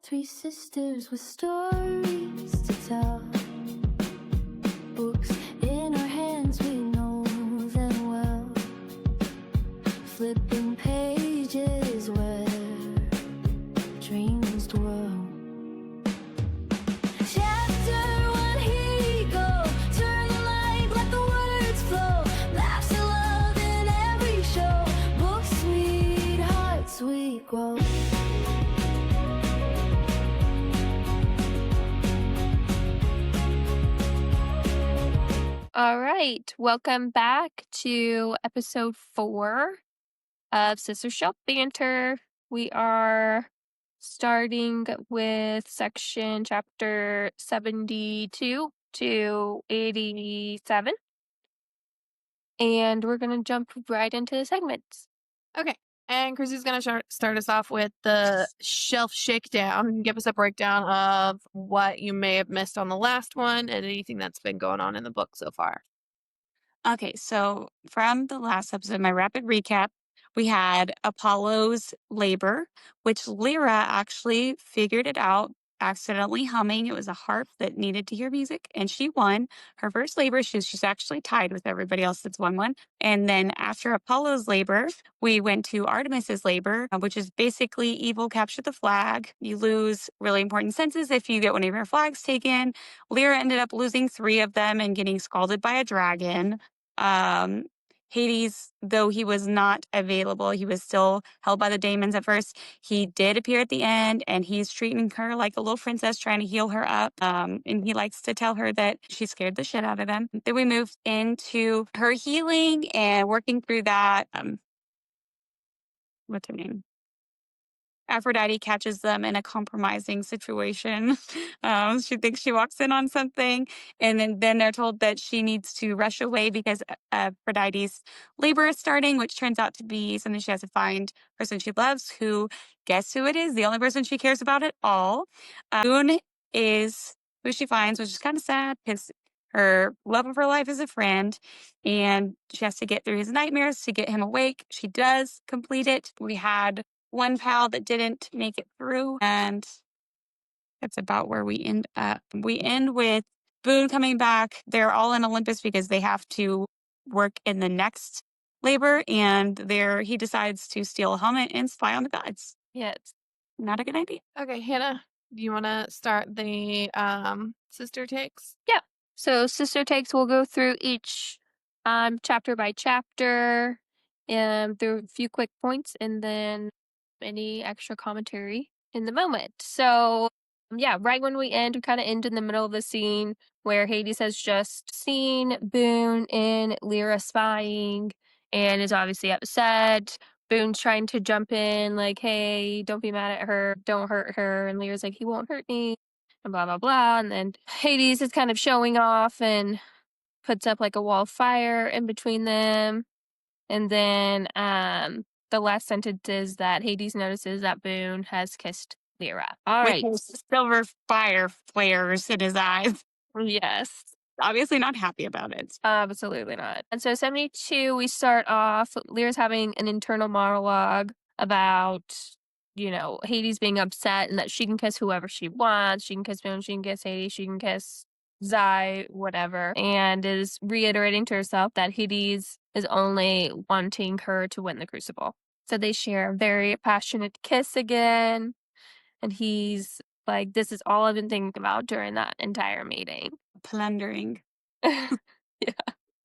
Three sisters with stories to tell. Books in our hands, we know them well. Flipping pages where dreams dwell. Chapter one, here you go. Turn the light, let the words flow. Laughs and love in every show. Books, sweethearts, we grow. All right, welcome back to episode 4 of Sister Shelf Banter. We are starting with section chapter 72 to 87. And we're going to jump right into the segments. Okay, and Chrissy's going to start us off with the shelf shakedown and give us a breakdown of what you may have missed on the last one and anything that's been going on in the book so far. Okay, so from the last episode, my rapid recap, we had Apollo's labor, which Lyra actually figured it out, accidentally humming. It was a harp that needed to hear music, and she won her first labor. She's actually tied with everybody else that's won one. And then after Apollo's labor, we went to Artemis's labor, which is basically evil captured the flag. You lose really important senses if you get one of your flags taken. Lyra ended up losing 3 of them and getting scalded by a dragon. Hades, though he was not available, he was still held by the daemons at first. He did appear at the end, and he's treating her like a little princess, trying to heal her up. And he likes to tell her that she scared the shit out of him. Then we moved into her healing and working through that. What's her name? Aphrodite catches them in a compromising situation. She thinks she walks in on something, and then they're told that she needs to rush away because Aphrodite's labor is starting, which turns out to be something she has to find the person she loves, who, guess who it is? The only person she cares about at all. Boone is who she finds, which is kind of sad because her love of her life is a friend, and she has to get through his nightmares to get him awake. She does complete it. We had one pal that didn't make it through, and that's about where we end up. We end with Boone coming back. They're all in Olympus because they have to work in the next labor, and he decides to steal a helmet and spy on the gods. Yes. Not a good idea. Okay, Hannah, do you want to start the sister takes? Yeah. So sister takes, we'll go through each chapter by chapter and through a few quick points and then any extra commentary in the moment. So yeah, right when we end, we kind of end in the middle of the scene where Hades has just seen Boone and Lyra spying and is obviously upset. Boone's trying to jump in, like, hey, don't be mad at her, don't hurt her. And Lyra's like, he won't hurt me, and blah, blah, blah. And then Hades is kind of showing off and puts up like a wall of fire in between them. And then the last sentence is that Hades notices that Boone has kissed Lyra. All right. With silver fire flares in his eyes. Yes. Obviously not happy about it. Absolutely not. And so 72, we start off, Lyra's having an internal monologue about, Hades being upset and that she can kiss whoever she wants. She can kiss Boone, she can kiss Hades, she can kiss Zai, whatever, and is reiterating to herself that Hades is only wanting her to win the Crucible. So they share a very passionate kiss again, and he's like, this is all I've been thinking about during that entire meeting. Plundering. Yeah.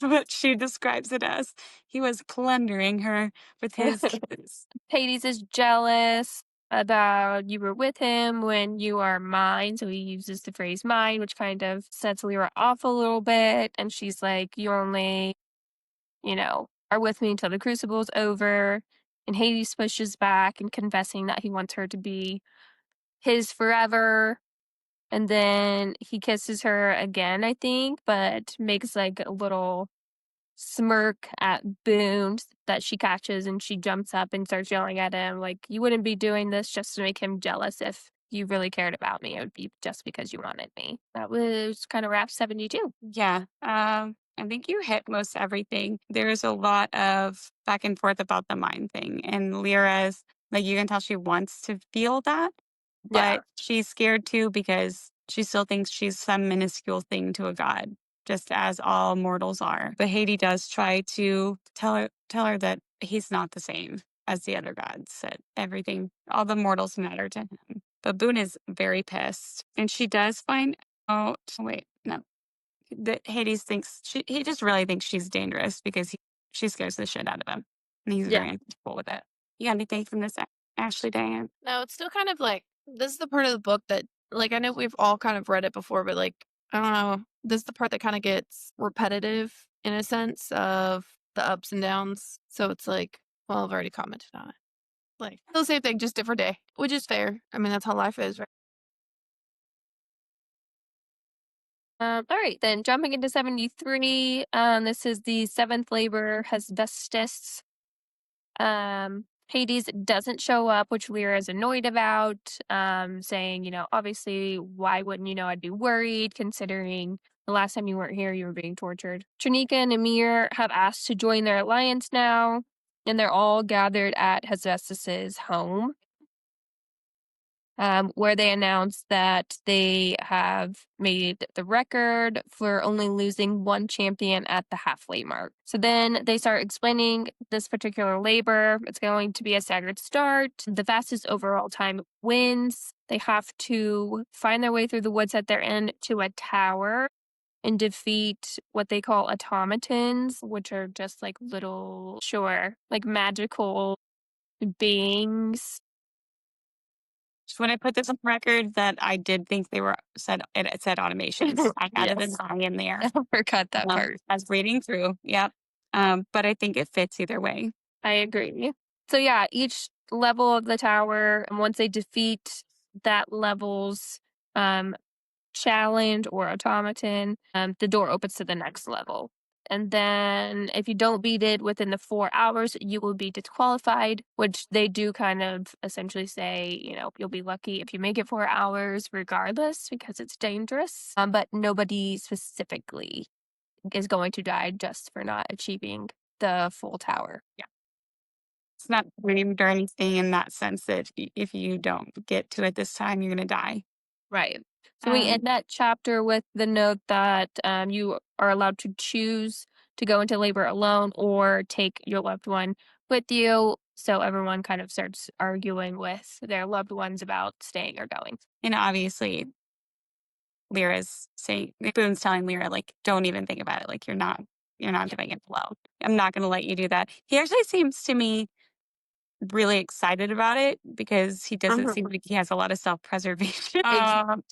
What she describes it as. He was plundering her with his kiss. Hades is jealous about you were with him when you are mine. So he uses the phrase mine, which kind of sets Lyra off a little bit. And she's like, you only, are with me until the crucible's over. And Hades pushes back and confessing that he wants her to be his forever. And then he kisses her again, I think, but makes like a little smirk at Boone that she catches, and she jumps up and starts yelling at him like, you wouldn't be doing this just to make him jealous. If you really cared about me, it would be just because you wanted me. That was kind of wrap 72. Yeah. I think you hit most everything. There's a lot of back and forth about the mind thing, and Lyra's like, you can tell she wants to feel that, Yeah. but she's scared too because she still thinks she's some minuscule thing to a god, just as all mortals are. But Haiti does try to tell her that he's not the same as the other gods, that everything, all the mortals matter to him. But Boone is very pissed. And she does find out, wait, no, that Hades thinks, he just really thinks she's dangerous because she scares the shit out of him. And he's Yeah. very uncomfortable with it. You got anything from this, Ashley Diane? No, it's still kind of like this is the part of the book that like I know we've all kind of read it before, but like I don't know, this is the part that kind of gets repetitive in a sense of the ups and downs. So it's like, well, I've already commented on it. Like the same thing, just different day, which is fair. I mean, that's how life is, right? All right, then jumping into 73. This is the seventh labor Hephaestus. Hades doesn't show up, which Lyra is annoyed about, saying, obviously, why wouldn't you know I'd be worried considering the last time you weren't here, you were being tortured. Trinica and Emir have asked to join their alliance now, and they're all gathered at Hephaestus's home. Where they announced that they have made the record for only losing one champion at the halfway mark. So then they start explaining this particular labor. It's going to be a staggered start. The fastest overall time wins. They have to find their way through the woods at their end to a tower and defeat what they call automatons, which are just like little, like magical beings. Just want to put this on record that I did think they were it said automations. I had it Yes. in there. I forgot that part. As reading through. Yep. But I think it fits either way. I agree. So yeah, each level of the tower, and once they defeat that level's challenge or automaton, the door opens to the next level. And then if you don't beat it within the 4 hours, you will be disqualified, which they do kind of essentially say, you'll be lucky if you make it 4 hours regardless because it's dangerous. But nobody specifically is going to die just for not achieving the full tower. Yeah. It's not blamed or anything in that sense that if you don't get to it this time, you're going to die. Right. So we end that chapter with the note that you are allowed to choose to go into labor alone or take your loved one with you. So everyone kind of starts arguing with their loved ones about staying or going. And obviously, Lyra's saying, Boone's telling Lyra, like, don't even think about it. Like, you're not doing it alone. I'm not going to let you do that. He actually seems to me really excited about it because he doesn't seem like he has a lot of self-preservation. And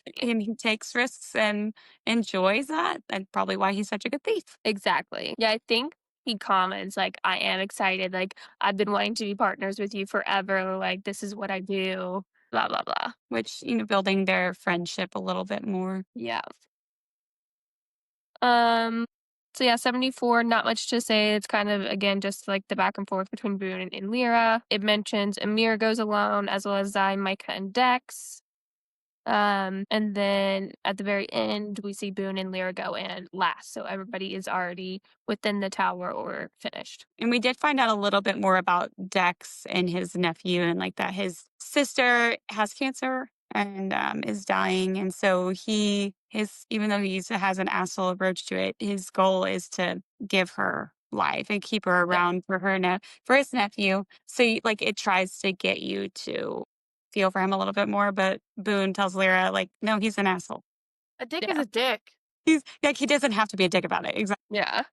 he takes risks and enjoys that. And probably why he's such a good thief. Exactly. Yeah, I think he comments like, I am excited. Like, I've been wanting to be partners with you forever. Like, this is what I do. Blah, blah, blah. Which, building their friendship a little bit more. Yeah. So yeah, 74, not much to say. It's kind of, again, just like the back and forth between Boone and Lyra. It mentions Amir goes alone, as well as Zai, Micah, and Dex. And then at the very end, we see Boone and Lyra go in last. So everybody is already within the tower or finished. And we did find out a little bit more about Dex and his nephew, and like that his sister has cancer and is dying. And so even though he has an asshole approach to it, his goal is to give her life and keep her around for for his nephew. So like it tries to get you to feel for him a little bit more. But Boone tells Lyra, like, no, he's an asshole. A dick is a dick. He's like, he doesn't have to be a dick about it. Exactly. Yeah.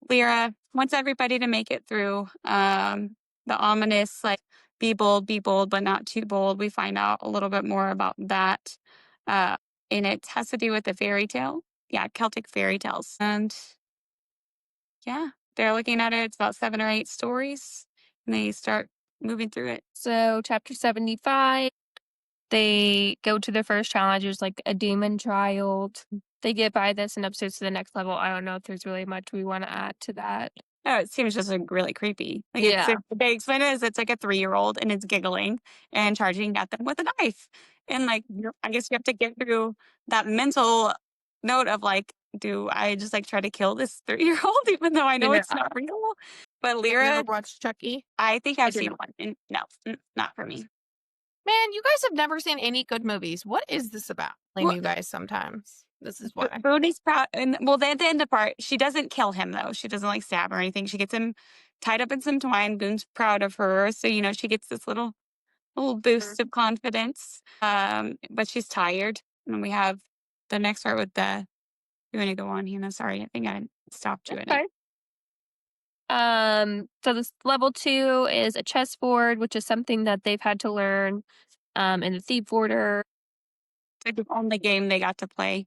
Lyra wants everybody to make it through. The ominous, like, be bold, but not too bold. We find out a little bit more about that. And it has to do with the fairy tale. Yeah, Celtic fairy tales. And yeah, they're looking at it. It's about 7 or 8 stories. And they start moving through it. So chapter 75, they go to their first challenge. There's like a demon child. They get by this and upstairs to the next level. I don't know if there's really much we want to add to that. Oh, it seems just like really creepy. Like Yeah. they explain it as it's like a 3-year-old and it's giggling and charging at them with a knife. And like, I guess you have to get through that mental note of like, do I just like try to kill this 3-year-old even though I know it's not real? But Have you Lyra, ever watched Chucky? I think I've did seen not. one. And no, not for me. Man, you guys have never seen any good movies. What is this about? Blame Well, you guys sometimes. This is why. Bodhi's proud, and well, the end part, she doesn't kill him though. She doesn't like stab or anything. She gets him tied up in some twine. Boone's proud of her, so she gets this little boost of confidence. But she's tired, and we have the next part with the. You want to go on, Hannah? Sorry, I think I stopped you in it. Okay. So this level 2 is a chessboard, which is something that they've had to learn in the thief order. It's like the only game they got to play.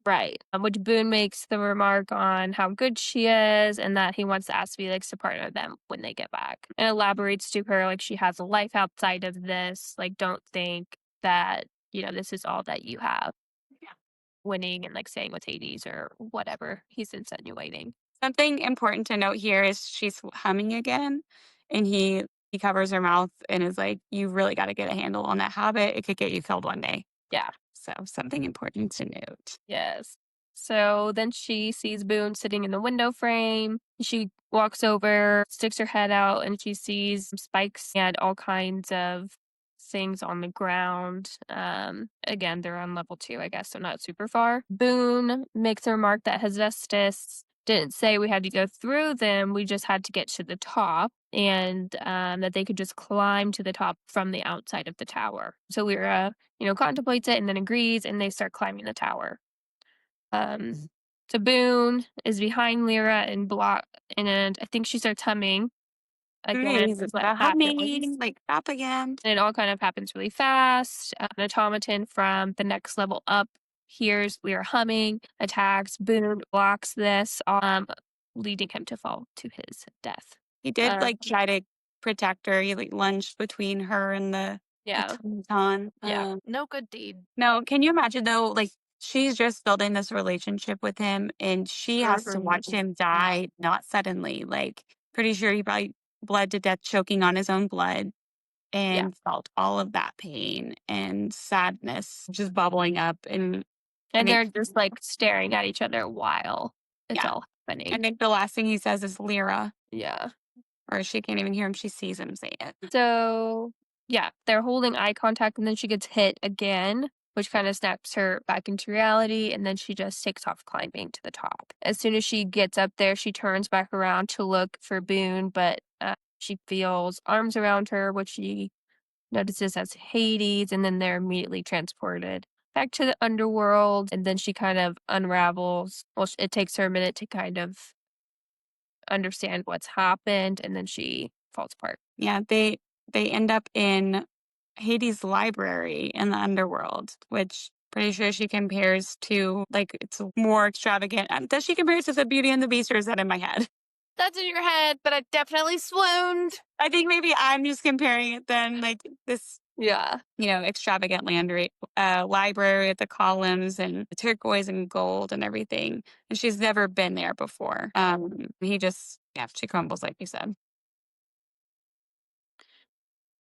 Right. Which Boone makes the remark on how good she is and that he wants to ask Felix to partner them when they get back. And elaborates to her like she has a life outside of this. Like, don't think that, this is all that you have. Yeah. Winning and like staying with Hades or whatever he's insinuating. Something important to note here is she's humming again, and he covers her mouth and is like, "You really got to get a handle on that habit. It could get you killed one day." Yeah. So something important to note. Yes. So then she sees Boone sitting in the window frame. She walks over, sticks her head out, and she sees spikes and all kinds of things on the ground. Again, they're on level 2, I guess, so not super far. Boone makes a remark that Hephaestus didn't say we had to go through them. We just had to get to the top, and that they could just climb to the top from the outside of the tower. So Lyra, contemplates it and then agrees, and they start climbing the tower. So Boone is behind Lyra and and I think she starts humming again. He's Is what happens. humming, like up again. And it all kind of happens really fast. An automaton from the next level up hears Lyra humming, attacks. Boone blocks this, leading him to fall to his death. He did Uh, try to protect her. He lunged between her and the Yeah. automaton. Yeah. No good deed. No, can you imagine though? She's just building this relationship with him, and she has to watch him die, not suddenly. Pretty sure he probably bled to death, choking on his own blood, and felt all of that pain and sadness just bubbling up. And And I they're think, just staring at each other while it's all happening. I think the last thing he says is Lyra, Yeah. or she can't even hear him. She sees him say it. So, yeah, they're holding eye contact, and then she gets hit again, which kind of snaps her back into reality, and then she just takes off climbing to the top. As soon as she gets up there, she turns back around to look for Boone, but she feels arms around her, which she notices as Hades, and then they're immediately transported back to the underworld, and then she kind of unravels. Well, it takes her a minute to kind of understand what's happened, and then she falls apart. Yeah, they end up in Hades' library in the underworld, which pretty sure she compares to it's more extravagant. Does she compare it to the Beauty and the Beast, or is that in my head? That's in your head, but I definitely swooned. I think maybe I'm just comparing it then, this Yeah. extravagant library with the columns and the turquoise and gold and everything. And she's never been there before. She crumbles, like you said.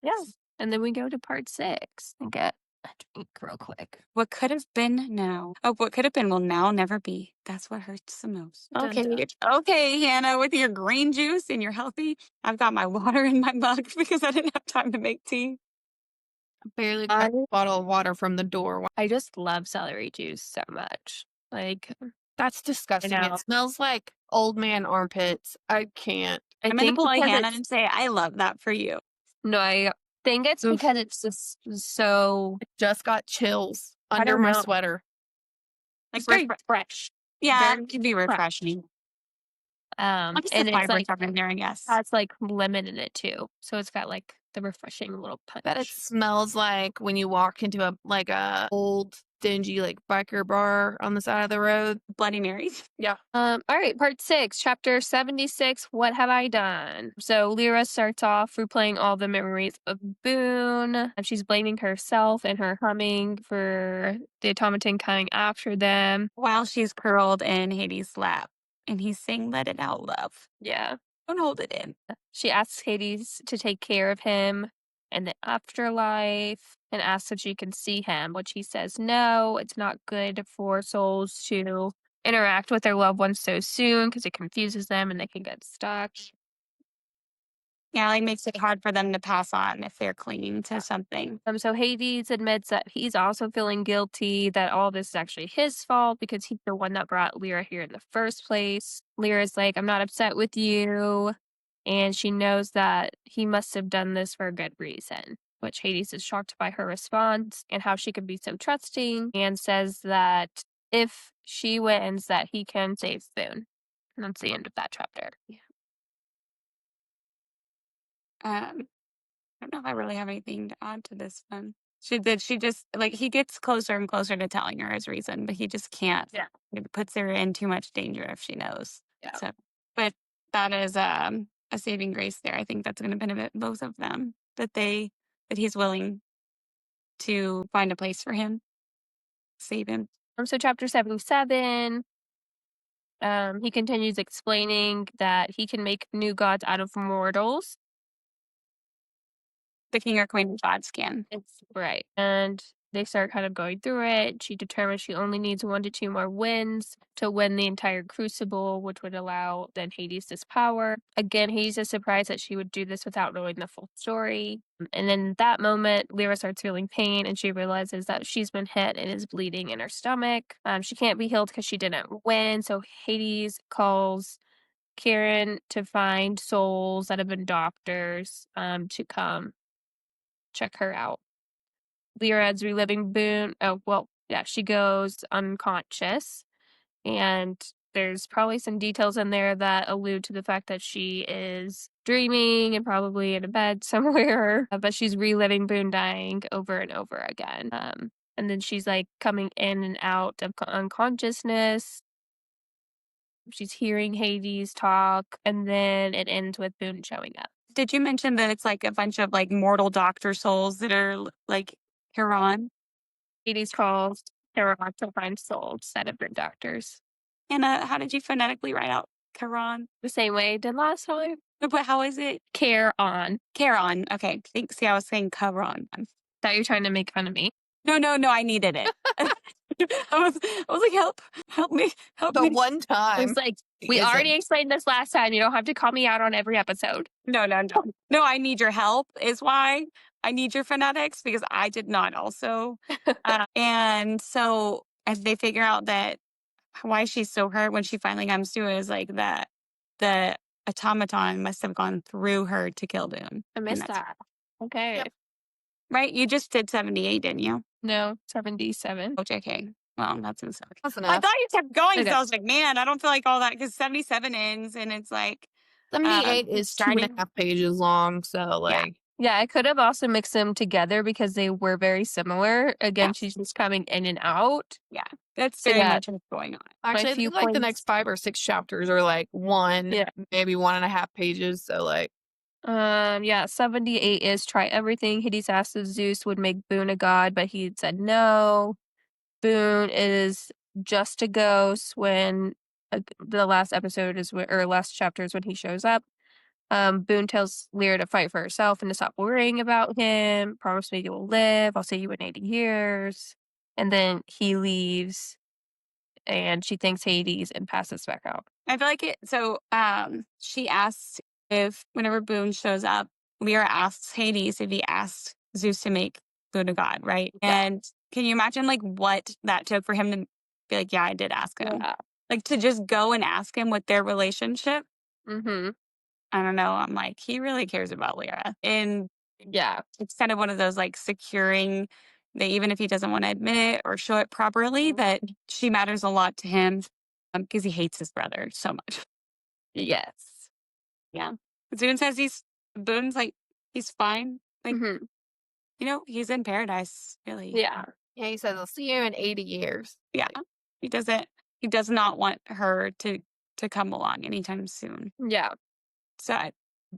Yeah. And then we go to part 6 and get a drink real quick. What could have been now? Oh, what could have been will now never be. That's what hurts the most. Dun, Okay. dun. Okay, Hannah, with your green juice and you're healthy. I've got my water in my mug because I didn't have time to make tea. Barely got a bottle of water from the door. I just love celery juice so much. That's disgusting. know. It smells like old man armpits. I can't. I I'm going to think pull a because Hannah it's, and say, I love that for you. no, I think it's Oof. because it's just so Just got chills I under don't my know. sweater. it's very fresh. Yeah, Very it can be refreshing. And Just the it's fibers are in there, I guess. has lemon in it too. So it's got the refreshing little punch. Bet it smells like when you walk into a old dingy biker bar on the side of the road. Bloody Marys. Yeah. All right, part 6, chapter 76, What Have I Done? So Lyra starts off replaying all the memories of Boone. And she's blaming herself and her humming for the automaton coming after them. While she's curled in Hades' lap. And he's saying, let it out, love. Yeah. Don't hold it in. She asks Hades to take care of him in the afterlife and asks if she can see him, which he says no, it's not good for souls to interact with their loved ones so soon because it confuses them and they can get stuck. Yeah, like makes it hard for them to pass on if they're clinging to something. So Hades admits that he's also feeling guilty that all this is actually his fault because he's the one that brought Lyra here in the first place. Lyra's like, I'm not upset with you. And she knows that he must have done this for a good reason, which Hades is shocked by her response and how she could be so trusting, and says that if she wins, that he can save Boone. And that's the end of that chapter. Um, I don't know if I really have anything to add to this one. She just like he gets closer and closer to telling her his reason, but he just can't. Yeah. It puts her in too much danger if she knows. Yeah. So, but that is a saving grace there. I think that's going to benefit both of them that he's willing to find a place for him, save him. So chapter 77, he continues explaining that he can make new gods out of mortals. The king or queen of gods can. It's right. And they start kind of going through it. She determines she only needs 1 to 2 more wins to win the entire crucible, which would allow then Hades this power. Again, Hades is surprised that she would do this without knowing the full story. And in that moment, Lyra starts feeling pain and she realizes that she's been hit and is bleeding in her stomach. She can't be healed because she didn't win. So Hades calls Karen to find souls that have been doctors to come check her out. Lyra's reliving Boone. Oh, well, yeah, she goes unconscious. And there's probably some details in there that allude to the fact that she is dreaming and probably in a bed somewhere, but she's reliving Boone dying over and over again. And then she's like coming in and out of unconsciousness. She's hearing Hades talk, and then it ends with Boone showing up. Did you mention that it's like a bunch of like mortal doctor souls that are like Huron? Hades calls Terra to find souls that have been doctors. Anna, how did you phonetically write out Charon? The same way I did last time. But how is it? Care on. Charon. Okay. See, I was saying Charon. Thought you're trying to make fun of me. No, I needed it. I was like, help me. The one I time. was like, we isn't. already explained this last time. You don't have to call me out on every episode. No. No, I need your help is why I need your phonetics because I did not also. And so as they figure out that why she's so hurt when she finally comes to it is like that the automaton must have gone through her to kill Boone. I missed that. Okay. Yep. Right? You just did 78, didn't you? No, 77. Oh, JK. Well, that's insane. That's I enough. thought you kept going, Okay. so I was like, man, I don't feel like all that because 77 ends and it's like 78 is two starting and a half pages long, so like Yeah, I could have also mixed them together because they were very similar. Again, she's just coming in and out. that's So very yeah. much what's going on. actually I few think like the points- next 5 or 6 chapters are like maybe 1.5 pages. So like 78 is try everything. Hades asked if Zeus would make Boone a god, but he said no. Boone is just a ghost when the last episode is or last chapter is when he shows up. Boone tells Lyra to fight for herself and to stop worrying about him. Promise me you will live. I'll see you in 80 years. And then he leaves and she thanks Hades and passes back out. I feel like it. So she asks if whenever Boone shows up, Lyra asks Hades if he asked Zeus to make Boone a god, right? Yeah. And can you imagine like what that took for him to be like, yeah, I did ask him. Yeah. Like to just go and ask him what their relationship. Mm-hmm. I don't know. I'm like, he really cares about Lyra. And Yeah. it's kind of one of those like securing that even if he doesn't want to admit it or show it properly, that she matters a lot to him because he hates his brother so much. Yes. Boone says Boone's like, he's fine. Like, Mm-hmm. He's in paradise, really. Yeah. yeah, he says I'll see you in 80 years. Yeah. He does not want her to come along anytime soon. Yeah. So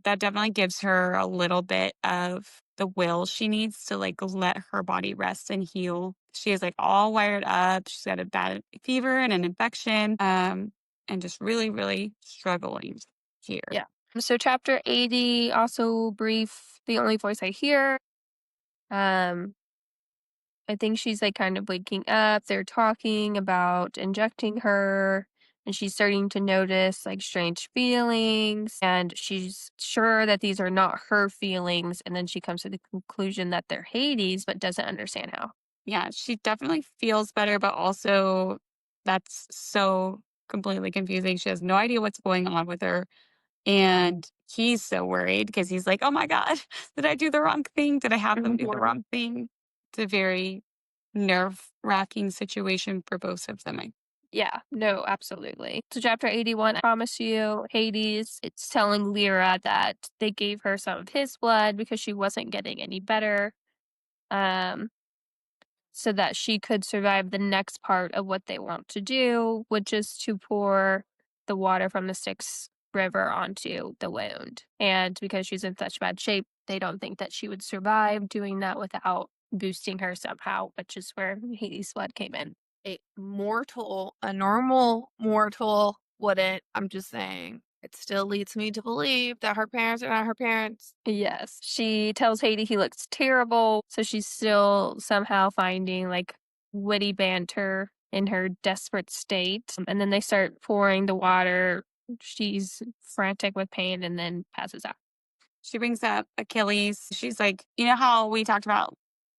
that definitely gives her a little bit of the will she needs to like let her body rest and heal. She is like all wired up. She's got a bad fever and an infection, and just really, really struggling here. Yeah. So chapter 80, also brief, the only voice I hear. I think she's like kind of waking up. They're talking about injecting her and she's starting to notice like strange feelings, and she's sure that these are not her feelings, and then she comes to the conclusion that they're Hades but doesn't understand how. Yeah, she definitely feels better, but also that's so completely confusing. She has no idea what's going on with her. And he's so worried because he's like, oh my God, did I do the wrong thing? Did I have them do the wrong thing? It's a very nerve wracking situation for both of them. Yeah, no, absolutely. So chapter 81, I promise you, Hades, it's telling Lyra that they gave her some of his blood because she wasn't getting any better. Um, so that she could survive the next part of what they want to do, which is to pour the water from the Styx River onto the wound. And because she's in such bad shape, they don't think that she would survive doing that without boosting her somehow, which is where Hades' blood came in. A normal mortal wouldn't. I'm just saying. It still leads me to believe that her parents are not her parents. Yes. She tells Hades he looks terrible, so she's still somehow finding like witty banter in her desperate state. And then they start pouring the water. She's frantic with pain and then passes out. She brings up Achilles. She's like, you know how we talked about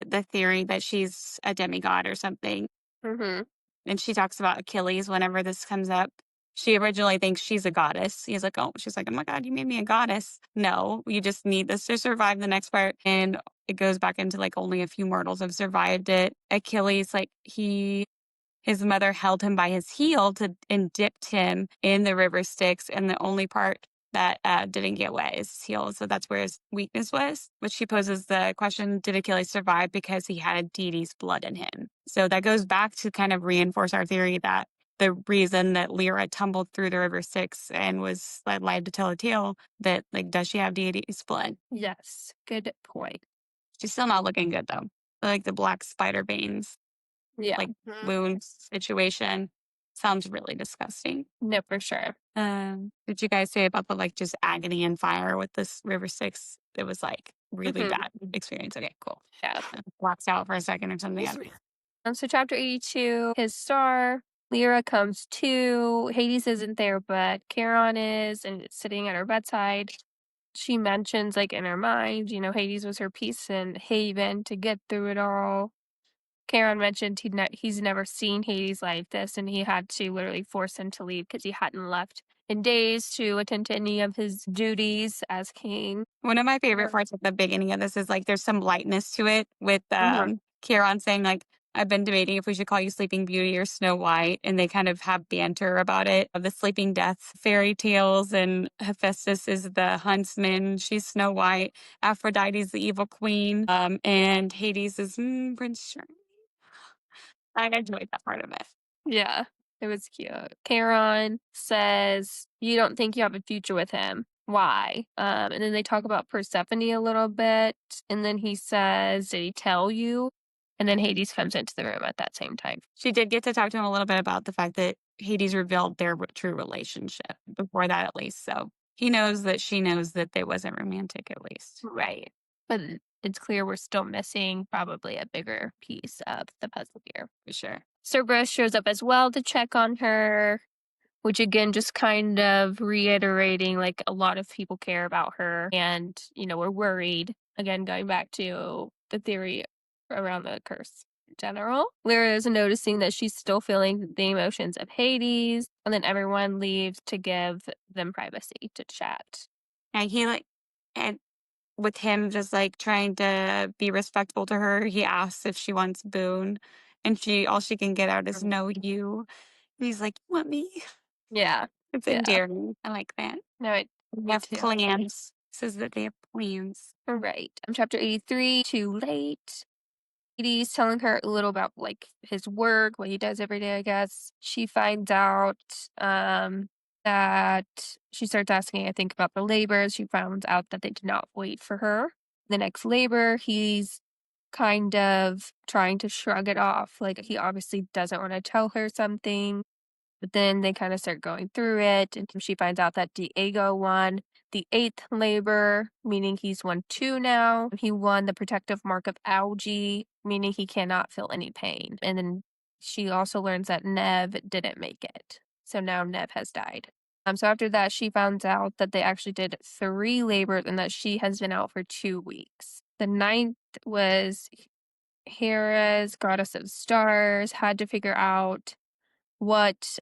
the theory that she's a demigod or something? Mm-hmm. And she talks about Achilles whenever this comes up. She originally thinks she's a goddess. She's like, oh my God, you made me a goddess. No, you just need this to survive the next part. And it goes back into like only a few mortals have survived it. Achilles, like his mother held him by his heel and dipped him in the river Styx. And the only part that didn't get wet is his heel. So that's where his weakness was. But she poses the question, did Achilles survive because he had Deity's blood in him? So that goes back to kind of reinforce our theory that the reason that Lyra tumbled through the river Styx and was lied to tell a tale that, like, does she have Deity's blood? Yes. Good point. She's still not looking good, though. Like the black spider veins, Yeah. like wounds situation sounds really disgusting. No, for sure. Did you guys say about the like just agony and fire with this river Styx? It was like really Mhm. bad experience. Okay, cool. Yeah. Blacks out for a second or something. So chapter 82, his star. Lyra comes to. Hades isn't there, but Charon is, and it's sitting at her bedside. She mentions, like, in her mind, Hades was her peace and haven to get through it all. Charon mentioned he's never seen Hades like this, and he had to literally force him to leave because he hadn't left in days to attend to any of his duties as king. One of my favorite parts at the beginning of this is like there's some lightness to it with Chiron saying like, I've been debating if we should call you Sleeping Beauty or Snow White, and they kind of have banter about it. Of the Sleeping Death fairy tales, and Hephaestus is the huntsman, she's Snow White, Aphrodite's the evil queen, and Hades is Prince Charming. I enjoyed that part of it. Yeah, it was cute. Charon says, "You don't think you have a future with him. Why?" And then they talk about Persephone a little bit, and then he says, "Did he tell you?" And then Hades comes into the room at that same time. She did get to talk to him a little bit about the fact that Hades revealed their true relationship before that, at least. So he knows that she knows that they wasn't romantic, at least. Right. But it's clear we're still missing probably a bigger piece of the puzzle here. For sure. Cerberus shows up as well to check on her, which again just kind of reiterating like a lot of people care about her and we're worried, again going back to the theory around the curse in general. Lyra is noticing that she's still feeling the emotions of Hades, and then everyone leaves to give them privacy to chat. And and with him just like trying to be respectful to her, he asks if she wants Boone, and all she can get out is no, you. And he's like, you want me? Yeah. It's Yeah. endearing. I like that. No, They have plans. Says that they have plans. right. Chapter 83, Too Late. He's telling her a little about like his work, what he does every day, I guess. She finds out that she starts asking, I think, about the labors. She finds out that they did not wait for her. The next labor, he's kind of trying to shrug it off. Like he obviously doesn't want to tell her something. But then they kind of start going through it, and she finds out that Diego won the 8th labor, meaning he's won 2 now. He won the protective mark of algae, meaning he cannot feel any pain. And then she also learns that Nev didn't make it. So now Nev has died. So after that, she finds out that they actually did 3 labors and that she has been out for 2 weeks. The 9th was Hera's goddess of stars, had to figure out what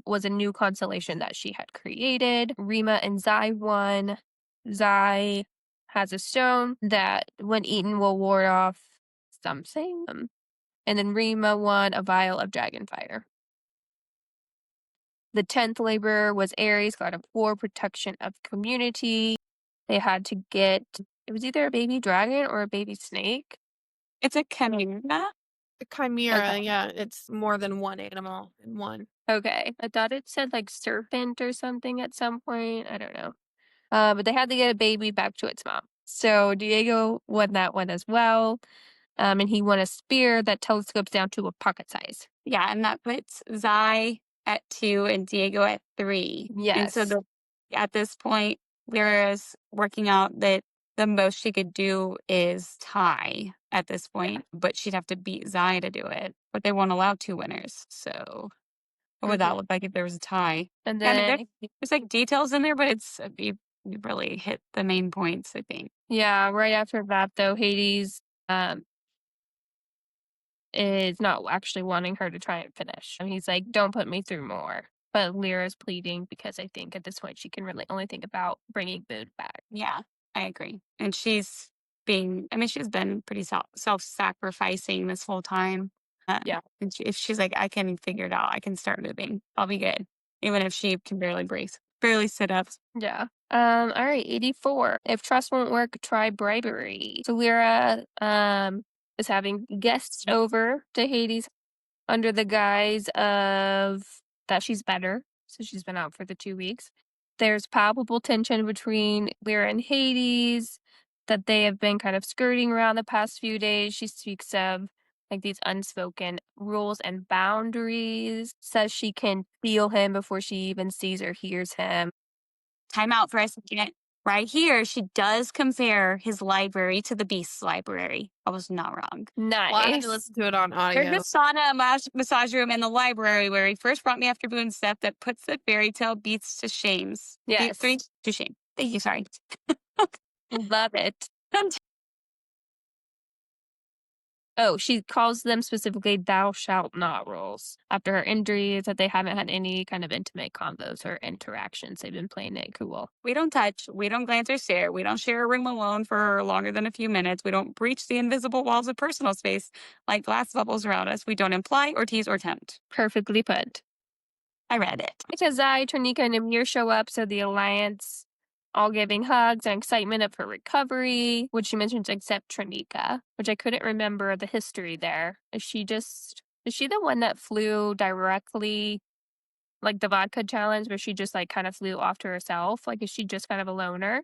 was a new constellation that she had created. Rima and Zai won. Zai has a stone that, when eaten, will ward off something. And then Rima won a vial of dragon fire. The 10th labor was Aries, god of war, protection of community. They had to get, it was either a baby dragon or a baby snake. It's a chimera. A chimera, Okay. yeah, it's more than one animal in one. Okay. I thought it said like serpent or something at some point. I don't know. But they had to get a baby back to its mom. So Diego won that one as well. And he won a spear that telescopes down to a pocket size. Yeah, and that puts Zai at 2 and Diego at 3. And so Yes. at this point, Lyra's working out that the most she could do is tie at this point, but she'd have to beat Zai to do it. But they won't allow 2 winners. So what would that look like if there was a tie? And And then, there's like details in there, but it's you really hit the main points, I think. yeah, right after that, though, Hades is not actually wanting her to try and finish. And he's like, don't put me through more. But Lyra's pleading because I think at this point she can really only think about bringing Boone back. Yeah, I agree. And she's being, I mean, she's been pretty self-sacrificing this whole time. Yeah. And if she's like, I can figure it out, I can start moving, I'll be good. Even if she can barely sit up. Yeah. All right, 84. If trust won't work, try bribery. So Lyra is having guests over to Hades under the guise of that she's better. So she's been out for the 2 weeks. There's palpable tension between Lyra and Hades that they have been kind of skirting around the past few days. She speaks of like these unspoken rules and boundaries, says she can feel him before she even sees or hears him. Time out for a second. Right here, she does compare his library to the Beast's library. I was not wrong. Nice. Well, I had to listen to it on There's audio. a sauna massage room in the library where he first brought me after Boone's death that puts the fairy tale beasts to shames. Yes. To shame. Thank you, sorry. Love it. Oh, she calls them specifically thou shalt not rules. After her injuries, that they haven't had any kind of intimate combos or interactions. They've been playing it cool. We don't touch, we don't glance or stare, we don't share a room alone for longer than a few minutes, we don't breach the invisible walls of personal space like glass bubbles around us, we don't imply or tease or tempt. Perfectly put. I read it. Because Zai, Tronika, and Amir show up, so the Alliance all giving hugs and excitement of her recovery, which she mentions except Tronika, which I couldn't remember the history there. Is she the one that flew directly, like the vodka challenge, where she just like kind of flew off to herself? Like, is she just kind of a loner?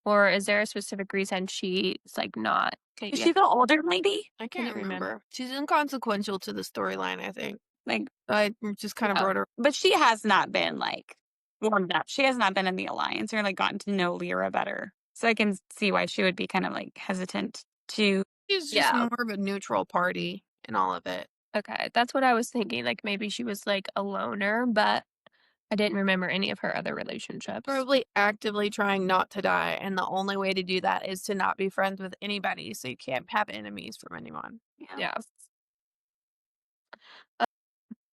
Or is there a specific reason she's like not? Is she the older lady? I can't Couldn't remember. remember. She's inconsequential to the storyline, I think. Like, I just kind of wrote her. but she has not been like warmed up. She has not been in the Alliance or like gotten to know Lyra better. So I can see why she would be kind of like hesitant to. She's just Yeah. more of a neutral party in all of it. Okay, that's what I was thinking. Like maybe she was like a loner, but I didn't remember any of her other relationships. Probably actively trying not to die, and the only way to do that is to not be friends with anybody, so you can't have enemies from anyone. Yeah.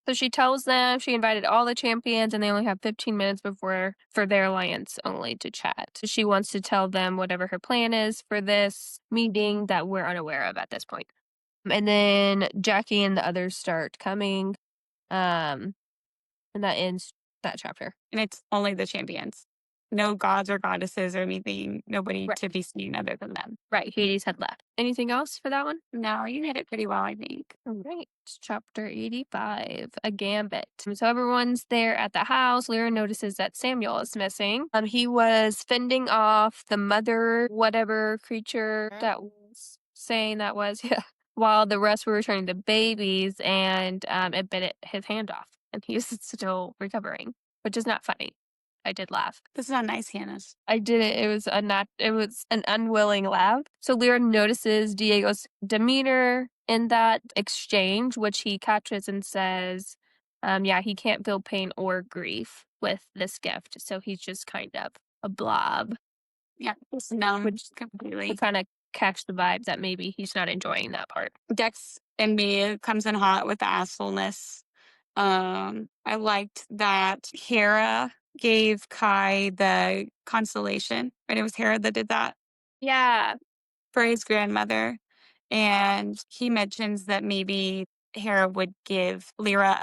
So she tells them she invited all the champions and they only have 15 minutes for their alliance only to chat. So she wants to tell them whatever her plan is for this meeting that we're unaware of at this point. And then Jackie and the others start coming. And that ends that chapter. And it's only the champions. No gods or goddesses or anything. Nobody Right. to be seen other than them. Right, Hades had left. Anything else for that one? No, you hit it pretty well, I think. All right, chapter 85, a gambit. So everyone's there at the house. Lyra notices that Samuel is missing. He was fending off the mother, whatever creature that was saying that was, yeah, while the rest were returning the babies, and it bit his hand off, and he's still recovering, which is not funny. I did laugh. This is not nice, Hannah's. I didn't. It was an unwilling laugh. So Lyra notices Diego's demeanor in that exchange, which he catches and says, Yeah, he can't feel pain or grief with this gift, so he's just kind of a blob, Yeah, just numb which completely. would kind of catch the vibe that maybe he's not enjoying that part. Dex and me comes in hot with the assholeness. I liked that Hera gave Kai the consolation, right? It was Hera that did that Yeah, for his grandmother. And he mentions that maybe Hera would give Lyra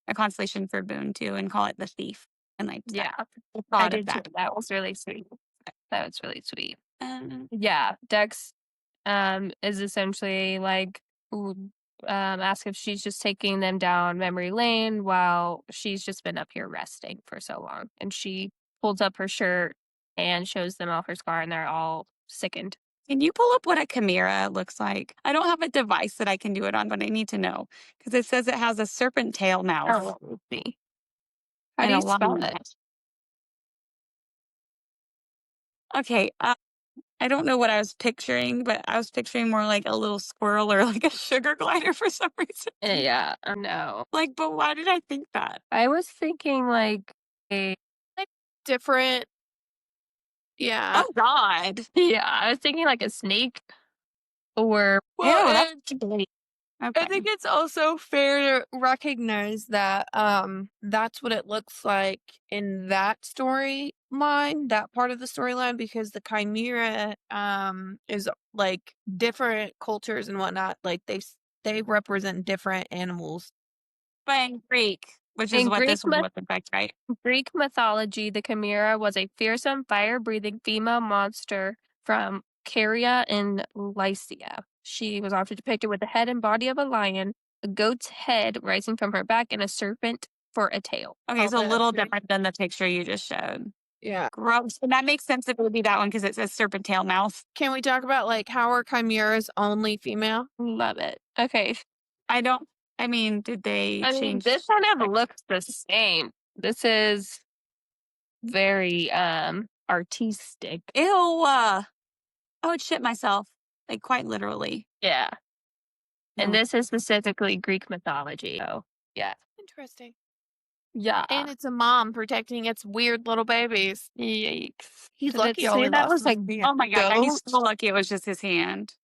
a consolation for Boone too and call it the thief. And like yeah, the I thought of did too. that. That was really sweet. That was really sweet. Um, Yeah, Dex is essentially like ask if she's just taking them down memory lane while she's just been up here resting for so long. And she pulls up her shirt and shows them off her scar, and they're all sickened. Can you pull up what a chimera looks like? I don't have a device that I can do it on, but I need to know because it says it has a serpent tail mouth Oh, let me see. How and do a you spell lion. it? Okay, I don't know what I was picturing, but I was picturing more like a little squirrel or like a sugar glider for some reason. Yeah, no. Like, but why did I think that? I was thinking like a Like different. Yeah. Oh God! yeah, I was thinking like a snake or Well, Ew, and that's great. I Okay. think it's also fair to recognize that that's what it looks like in that storyline, that part of the storyline, because the chimera is like different cultures and whatnot. Like they represent different animals. But in Greek, which is in what this one would affect, right? Greek mythology, the chimera was a fearsome, fire-breathing female monster from Caria in Lycia. She was often depicted with the head and body of a lion, a goat's head rising from her back, and a serpent for a tail. Okay, Oh, so a that's little great. different than the picture you just showed. Yeah. Gross. And that makes sense if it would be that one because it says serpent tail mouth. Can we talk about like how are chimeras only female? Love it. Okay. I mean, did they I mean, change? this kind of looks the same. This is very artistic. Ew. I would shit myself. Like, quite literally. Yeah. And No. this is specifically Greek mythology. So, yeah. Interesting. Yeah. And it's a mom protecting its weird little babies. Yikes. He's Did lucky it all say he that lost was was like the Oh my God. He's goat. so lucky it was just his hand.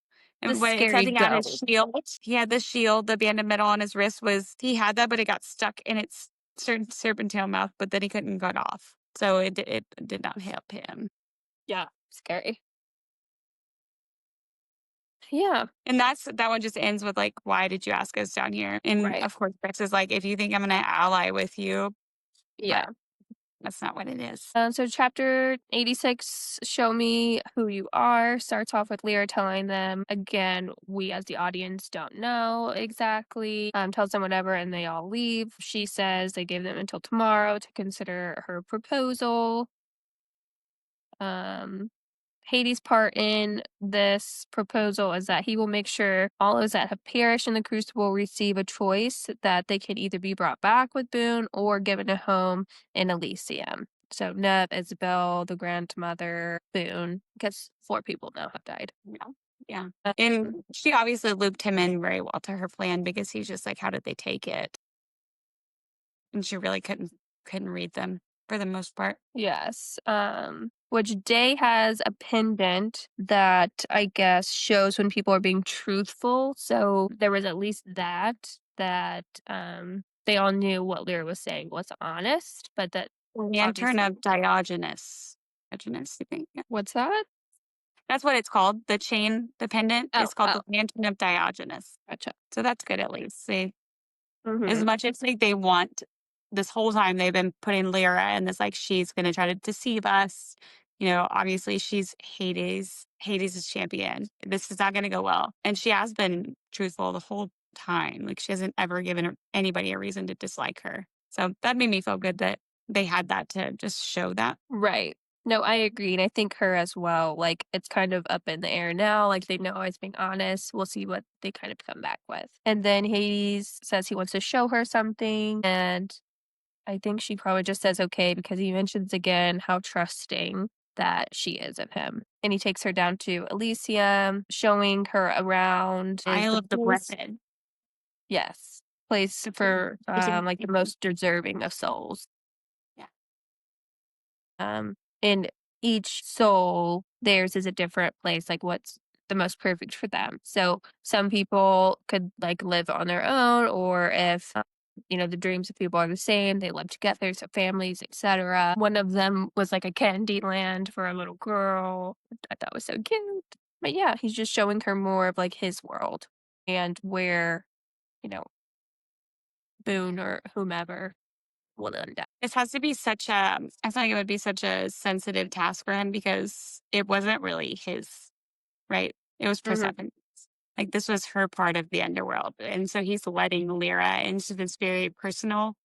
the And when it said scary he had his goat? shield, he had the shield, the banded metal on his wrist he had that, but it got stuck in its certain serpentine mouth, but then he couldn't get off. So it did not help him. Yeah. Scary. Yeah. And that one just ends with like, why did you ask us down here? And Right. of course, Rex is like, if you think I'm going to ally with you, Yeah. but that's not what it is. So chapter 86, Show Me Who You Are, starts off with Lyra telling them, again, we as the audience don't know exactly, tells them whatever, and they all leave. She says they gave them until tomorrow to consider her proposal. Hades' part in this proposal is that he will make sure all those that have perished in the crucible receive a choice that they can either be brought back with Boone or given a home in Elysium. So Neb, Isabel, the grandmother, Boone, because 4 people now have died. Yeah. And she obviously looped him in very well to her plan because he's just like, how did they take it? And she really couldn't read them for the most part. Yes. Which Day has a pendant that I guess shows when people are being truthful. So there was at least that they all knew what Lyra was saying was honest, but that Lantern obviously of Diogenes. Diogenes, you think? Yeah. what's that? That's what it's called. The chain, the pendant is called Oh, the Lantern of Diogenes. gotcha. So that's good at least. As Mhm. much as like they want this whole time they've been putting Lyra in this like she's gonna try to deceive us. You know, obviously she's Hades' champion. This is not gonna go well. And she has been truthful the whole time. Like she hasn't ever given anybody a reason to dislike her. So that made me feel good that they had that to just show that. Right. No, I agree. And I think her as well. Like, it's kind of up in the air now. Like, they know I was being honest. We'll see what they kind of come back with. And then Hades says he wants to show her something. And I think she probably just says okay because he mentions again how trusting that she is of him. And he takes her down to Elysium, showing her around. Isle of the place. Blessed. Yes. place for like the most deserving of souls. And each soul, theirs is a different place, like what's the most perfect for them. So some people could like live on their own, or if the dreams of people are the same, they live together, so families, etc. One of them was like a candy land for a little girl. I thought was so cute. But yeah, he's just showing her more of like his world and where, you know, Boone or whomever will end up. This has to be such a, I feel like it would be such a sensitive task for him because it wasn't really his, right? It was Mhm. Persephone's. Like this was her part of the underworld. And so he's letting Lyra into this very personal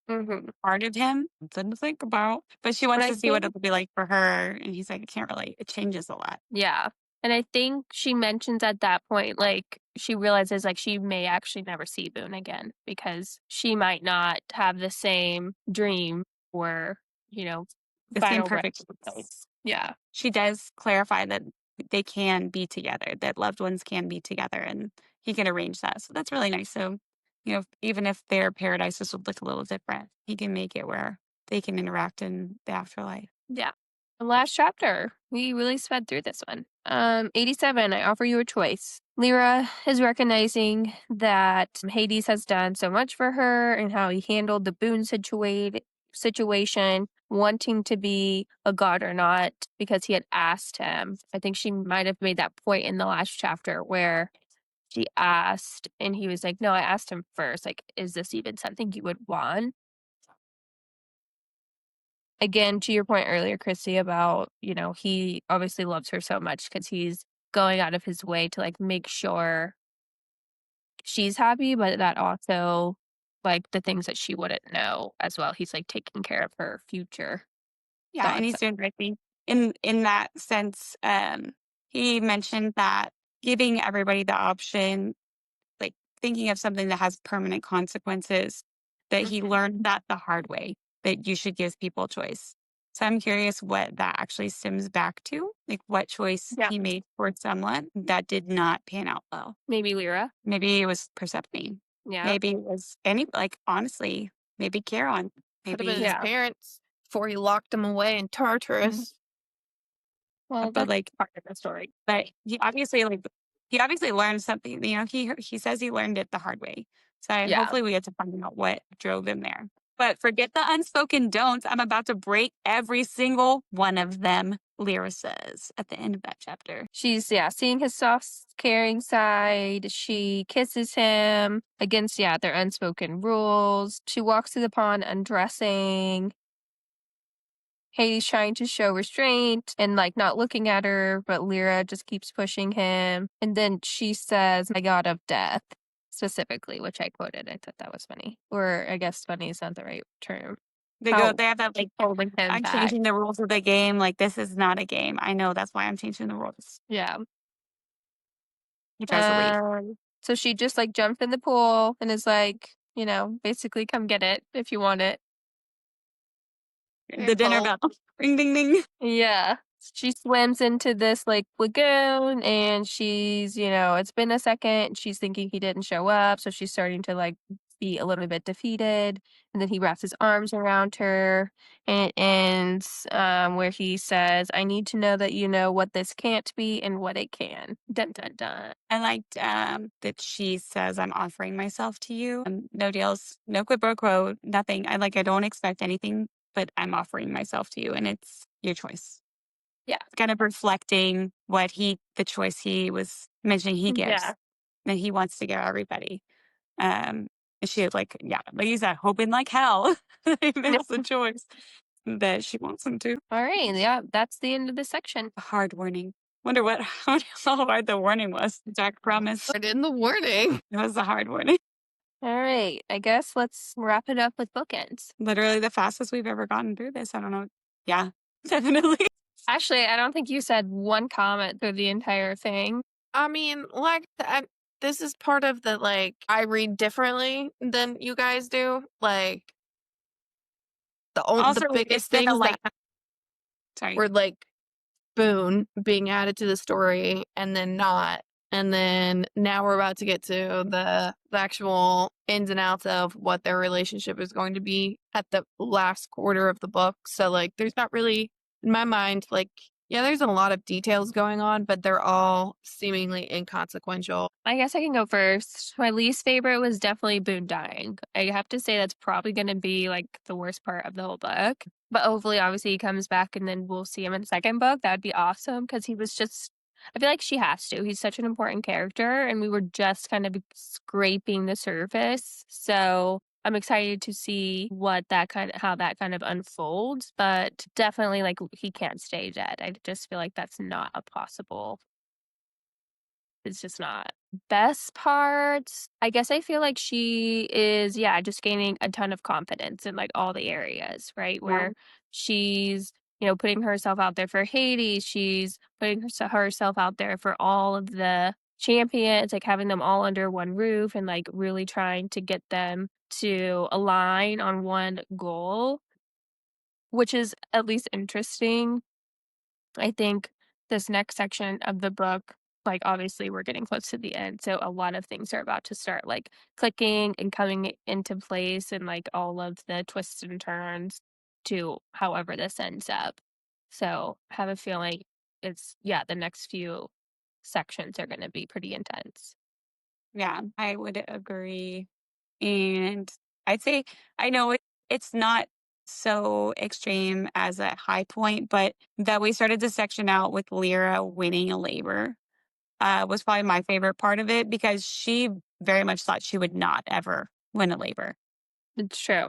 Mhm. part of him. Something to think about. But she wants I to see what think it'll be like for her. And he's like, I can't relate. It changes a lot. Yeah. And I think she mentions at that point, like, she realizes, like, she may actually never see Boone again because she might not have the same dream or, The same final perfect resting place. place. Yeah. She does clarify that they can be together, that loved ones can be together, and he can arrange that. So that's really nice. So, even if their paradises would look a little different, he can make it where they can interact in the afterlife. Yeah. The last chapter. We really sped through this one. 87, I offer you a choice. Lyra is recognizing that Hades has done so much for her and how he handled the Boone situation, wanting to be a god or not, because he had asked him. I think she might have made that point in the last chapter where she asked, and he was like, no, I asked him first. Like, is this even something you would want? Again, to your point earlier, Christy, about, he obviously loves her so much because he's going out of his way to like make sure she's happy, but that also like the things that she wouldn't know as well. He's like taking care of her future Yeah, and thoughts. he's doing great things. In that sense, he mentioned that giving everybody the option, like thinking of something that has permanent consequences, that he learned that the hard way, that you should give people choice. So I'm curious what that actually stems back to, like what choice Yeah. he made for someone that did not pan out well. Maybe Lyra. Maybe it was Persephone. Yeah. Maybe it was like honestly, maybe Charon. Could have Maybe been his Yeah. parents before he locked them away in Tartarus. Well, but that's like part of the story. But he obviously learned something. He says he learned it the hard way. So Yeah. hopefully we get to find out what drove him there. But forget the unspoken don'ts. I'm about to break every single one of them, Lyra says at the end of that chapter. She's seeing his soft caring side. She kisses him against their unspoken rules. She walks to the pond undressing. Hades trying to show restraint and like not looking at her, but Lyra just keeps pushing him. And then she says, "My god of death," specifically, which I quoted. I thought that was funny. Or I guess funny is not the right term. They How have that like, holding him I'm back. changing the rules of the game. Like this is not a game. I know that's why I'm changing the rules. Yeah. He tries to leave. So she just like jumped in the pool and is like, basically come get it if you want it. The dinner bell. Ring ding ding. Yeah. She swims into this like lagoon and she's, it's been a second. She's thinking he didn't show up. So she's starting to like be a little bit defeated. And then he wraps his arms around her and it ends where he says, "I need to know that you know what this can't be and what it can." Dun dun dun. I liked that she says, I'm offering myself to you. No deals, no quid pro quo, nothing. I don't expect anything, but I'm offering myself to you and it's your choice. Yeah. It's kind of reflecting the choice he was mentioning he gives. Yeah. That he wants to give everybody. And she was like, yeah, like you said, hoping like hell he makes the choice that she wants him to. All right. Yeah. That's the end of this section. A hard warning. Wonder how hard the warning was. Jack promised. Put in the warning. It was a hard warning. All right. I guess let's wrap it up with bookends. Literally the fastest we've ever gotten through this. I don't know. Yeah, definitely. Actually, I don't think you said one comment through the entire thing. I mean, this is part of the I read differently than you guys do. Like Also, the it's biggest been a things that Sorry. were like Boone being added to the story and then not. And then now we're about to get to the actual ins and outs of what their relationship is going to be at the last quarter of the book. So, like, there's not really, in my mind, like, yeah, there's a lot of details going on, but they're all seemingly inconsequential. I guess I can go first. My least favorite was definitely Boone dying. I have to say that's probably going to be like the worst part of the whole book. But hopefully, obviously, he comes back and then we'll see him in the second book. That'd be awesome because he was just, I feel like she has to. He's such an important character and we were just kind of scraping the surface. So I'm excited to see how that kind of unfolds. But definitely, like, he can't stay dead. I just feel like that's not a possible. It's just not. Best parts, I guess I feel like she is, yeah, just gaining a ton of confidence in like all the areas, right? Yeah. Where she's, putting herself out there for Hades. She's putting herself out there for all of the champions, like having them all under one roof and like really trying to get them to align on one goal, which is at least interesting. I think this next section of the book, like obviously we're getting close to the end, so a lot of things are about to start like clicking and coming into place and like all of the twists and turns to however this ends up. So I have a feeling the next few sections are going to be pretty intense. Yeah, I would agree. And I'd say I know it's not so extreme as a high point, but that we started this section out with Lyra winning a labor was probably my favorite part of it because she very much thought she would not ever win a labor. It's true.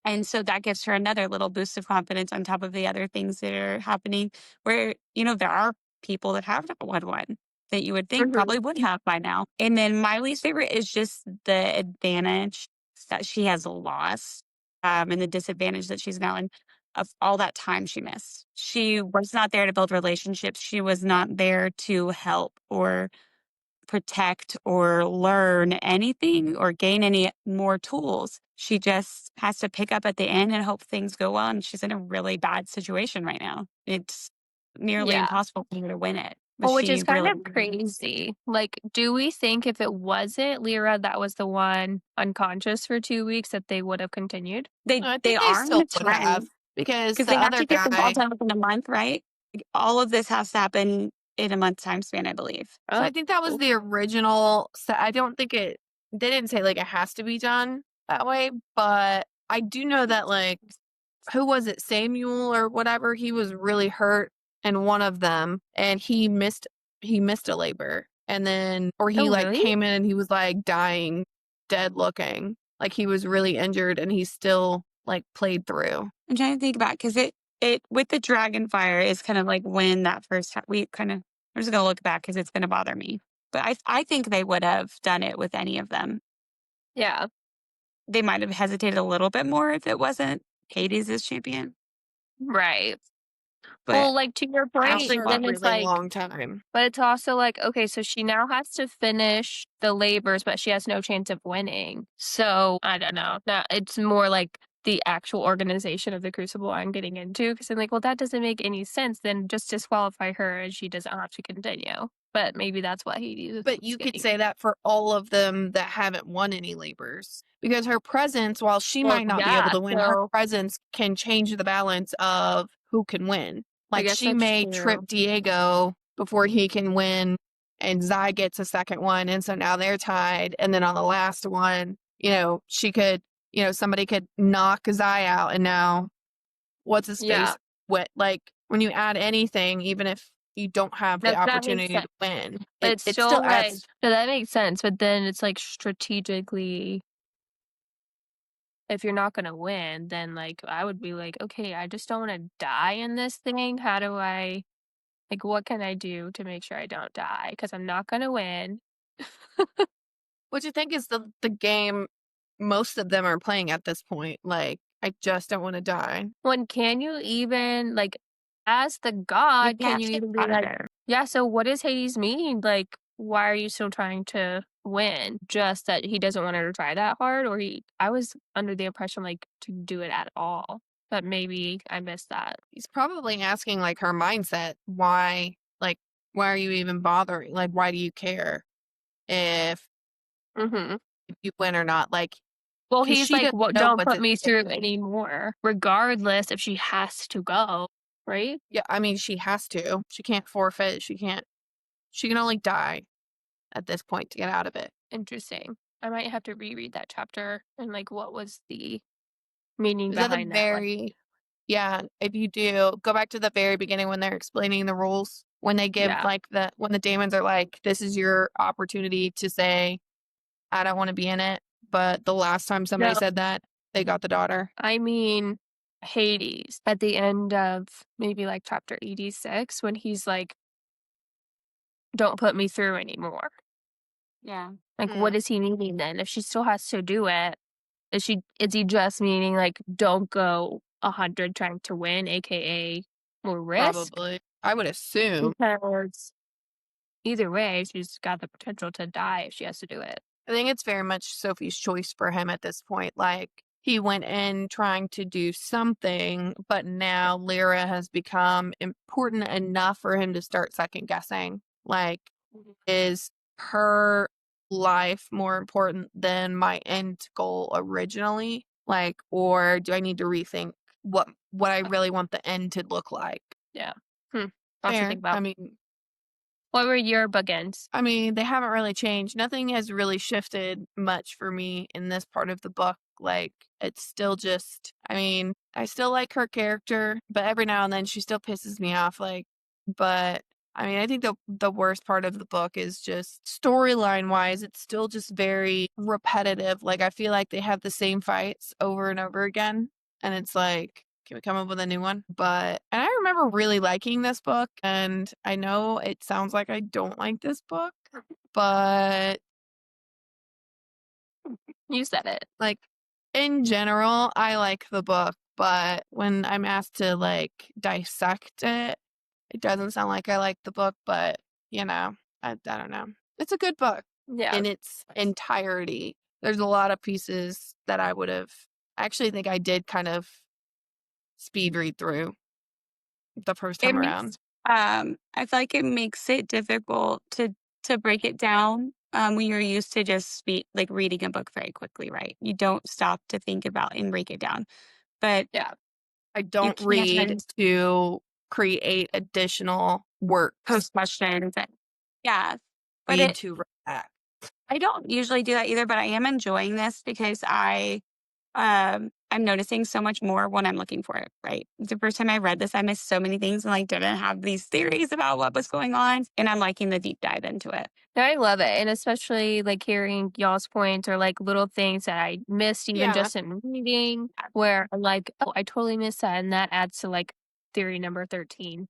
And so that gives her another little boost of confidence on top of the other things that are happening where, there are people that have not won one that you would think Mhm. probably would have by now. And then my least favorite is just the advantage that she has lost and the disadvantage that she's now in of all that time she missed. She was not there to build relationships. She was not there to help or protect or learn anything or gain any more tools. She just has to pick up at the end and hope things go well. And she's in a really bad situation right now. It's nearly Yeah. impossible for her to win it. But Well, which she is kind really, of crazy. Like, do we think if it wasn't Lyra that was the one unconscious for 2 weeks that they would have continued? I they think they are in still a would have trend because because the they have other to get them all guy, done within a month, right? Like, all of this has to happen in a month time span, I believe. so I think that was the original. So I don't think they didn't say like it has to be done that way, but I do know that like, who was it, Samuel or whatever? He was really hurt in one of them and he missed a labor. And then, or he Oh, like really? came in and he was like dying, dead looking, like he was really injured and he still like played through. I'm trying to think about because it with the dragon fire is kind of like when that first we kind of I'm just gonna look back because it's gonna bother me. But I think they would have done it with any of them. Yeah. They might have hesitated a little bit more if it wasn't Hades as champion. Right. But Well, like to your After point, a then it's really like, long time. but it's also like, okay, so she now has to finish the labors, but she has no chance of winning. So I don't know. Now it's more like the actual organization of the Crucible I'm getting into because I'm like, well, that doesn't make any sense. Then just disqualify her and she doesn't have to continue. But maybe that's what Hades But was you could getting. say that for all of them that haven't won any labors. Because her presence, while she Well, might not be able yeah. to win, her So presence can change the balance of who can win. I Like guess she that's may trip true. Diego before he can win, and Zai gets a second one, and so now they're tied. And then on the last one, she could, somebody could knock Zai out, and now what's his Yeah. face? What, like when you add anything, even if you don't have the That makes opportunity sense. to win, But it it's it still still like, adds. no, that makes sense. But then it's like strategically, if you're not going to win, then like I would be like, okay, I just don't want to die in this thing. How do I, like, what can I do to make sure I don't die? Because I'm not going to win. Which I think is the game most of them are playing at this point. Like, I just don't want to die. When can you even, like, as the you god, can can't you get even be out of like, there. yeah, so what does Hades mean? Like, why are you still trying to win? Just that he doesn't want her to try that hard? Or I was under the impression, like, to do it at all. But maybe I missed that. He's probably asking like her mindset, why why are you even bothering? Like, why do you care if Mm-hmm. you win or not? Like, Well, because he's she like, doesn't well, know don't what's put at me stake. through anymore, regardless if she has to go, right? Yeah, I mean, she has to. She can't forfeit. She can't. She can only die at this point to get out of it. Interesting. I might have to reread that chapter and like what was the meaning Is at the behind that? Like, yeah, if you do, go back to the very beginning when they're explaining the rules. When they give yeah. when the Damons are like, this is your opportunity to say, I don't want to be in it. But the last time somebody No, said that, they got the daughter. I mean Hades at the end of maybe like chapter 86 when he's like, don't put me through anymore. Yeah. Like, Mm, what is he meaning then? If she still has to do it, is he just meaning like don't go 100 trying to win, aka more risk? probably. I would assume. Because either way, she's got the potential to die if she has to do it. I think it's very much Sophie's choice for him at this point. Like, he went in trying to do something, but now Lyra has become important enough for him to start second guessing. Like, is her life more important than my end goal originally? Like, or do I need to rethink what I really want the end to look like? Yeah. Hmm. Lots to Fair. think about. I mean, What were your bookends? they haven't really changed. Nothing has really shifted much for me in this part of the book. Like, it's still just, I still like her character, but every now and then she still pisses me off. Like, but I think the worst part of the book is just storyline wise, it's still just very repetitive. Like, I feel like they have the same fights over and over again. And it's like, can we come up with a new one? And I remember really liking this book, and I know it sounds like I don't like this book, but You said it. like in general, I like the book, but when I'm asked to like dissect it, it doesn't sound like I like the book, but I don't know. It's a good book Yeah. in its entirety. There's a lot of pieces that I actually think I did kind of speed read through the first It time makes around. I feel like it makes it difficult to break it down when you're used to just like reading a book very quickly, right? You don't stop to think about and break it down. But Yeah. I you don't read can to create additional works. post questions and yeah. But Read to react. I don't usually do that either, but I am enjoying this because I'm noticing so much more when I'm looking for it, right? The first time I read this, I missed so many things and like didn't have these theories about what was going on. And I'm liking the deep dive into it. No, I love it. And especially like hearing y'all's points or like little things that I missed even Yeah. just in reading where I'm like, oh, I totally missed that. And that adds to like theory number 13.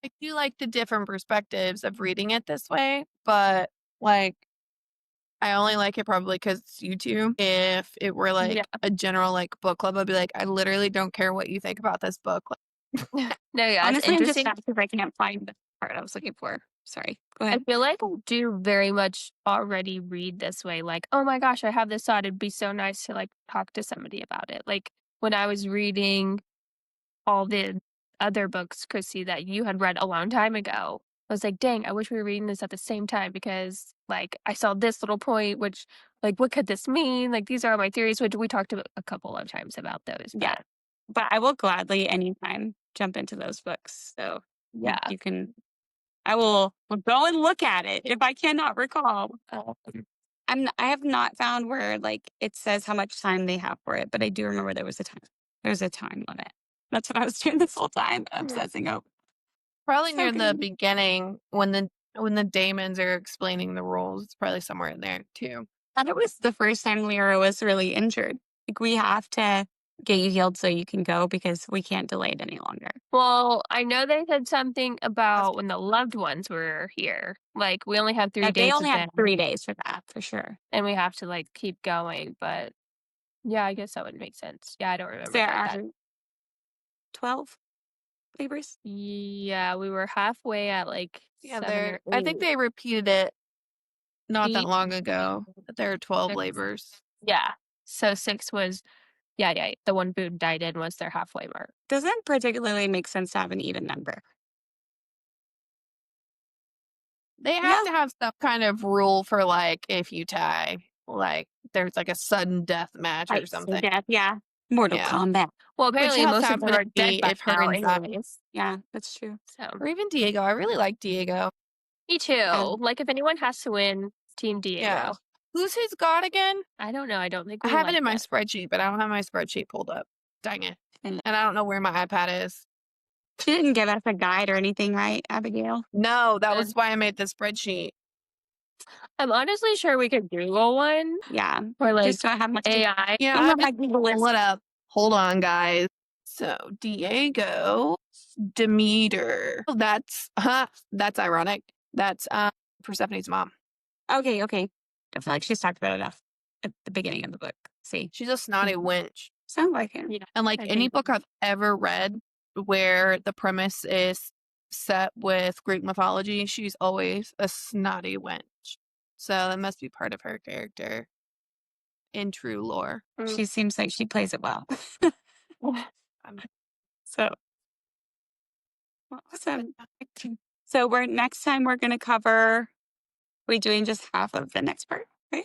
I do like the different perspectives of reading it this way, but like I only like it probably because it's you two. If it were like Yeah. a general like book club, I'd be like, I literally don't care what you think about this book. No, yeah, it's Honestly, I'm just interesting. sad because I can't find the part I was looking for. Sorry. Go I ahead. feel like I do very much already read this way. Like, oh my gosh, I have this thought. It'd be so nice to like talk to somebody about it. Like when I was reading all the other books, Chrissy, that you had read a long time ago. I was like, dang, I wish we were reading this at the same time because, like, I saw this little point, which, like, what could this mean? Like, these are my theories, which we talked a couple of times about those. Yeah. But But I will gladly anytime jump into those books. So yeah, you can, will go and look at it if I cannot recall. I have not found where like it says how much time they have for it, but I do remember there's a time limit. That's what I was doing this whole time, obsessing over. Probably So near the good. beginning when the Damons are explaining the rules. It's probably somewhere in there too. And it was the first time Lyra was really injured. Like we have to get you healed so you can go because we can't delay it any longer. well, I know they said something That's about when the loved ones were here. Like, we only have 3 Yeah, they days only with had them 3 days for that for sure. and we have to, like, keep going. But yeah, I guess that would make sense. Yeah, I don't remember There that. are 12 labors. Yeah, we were halfway at like yeah. 7 or I think 8. they repeated it not that 8, long ago. That there are 12 6. labors. Yeah. So 6 was yeah, the one Boone died in was their halfway mark. Doesn't particularly make sense to have an even number. They have to have some kind of rule for like if you tie, like there's like a sudden death match or Fights to something. death, yeah. Mortal Yeah. Kombat. Well, Which apparently has most to of them happen are dead by if her now and Zach- anyways. Yeah, that's true. So, Or even Diego. I really like Diego. me too. Like, if anyone has to win, Team Diego. Yeah. Who's his god again? I don't know. I don't think I we have it like in my that. spreadsheet, but I don't have my spreadsheet pulled up. Dang it. And And I don't know where my iPad is. she didn't give us a guide or anything, right, Abigail? No, that Good. was why I made the spreadsheet. I'm honestly sure we could Google one Yeah. or like Just don't have much AI. Yeah, I I don't have my Google pull list. it up. Hold on, guys. So Diego Demeter. Oh, that's ironic. That's Persephone's mom. Okay. I feel like she's talked about it enough at the beginning of the book. See, She's a snotty wench. sounds like it. Yeah. And like I any think- book I've ever read where the premise is set with Greek mythology, she's always a snotty wench. So that must be part of her character in true lore. She seems like she plays it well. I'm- So, awesome. So next time we're going to cover. We doing just half of the next part, right?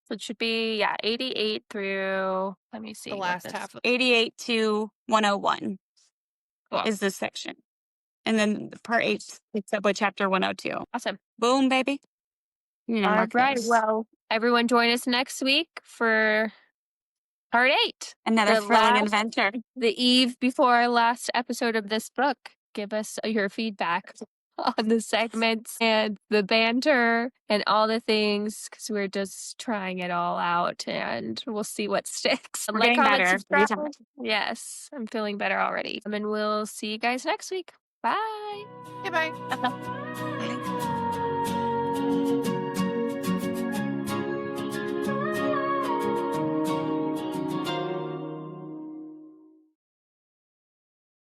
So it should be 88 through. Let me see. the what last this- half of 88 to 101 Cool. is this section, and then part 8 picks up with chapter 102. Awesome. Boom, baby. You know, All mark right. those. Well, everyone join us next week for part 8. Another the thrilling last- adventure. The eve before our last episode of this book. Give us your feedback on the segments and the banter and all the things because we're just trying it all out and we'll see what sticks. We're getting better every subscribe. time. Yes, I'm feeling better already. And we'll see you guys next week. Bye. Goodbye. Bye.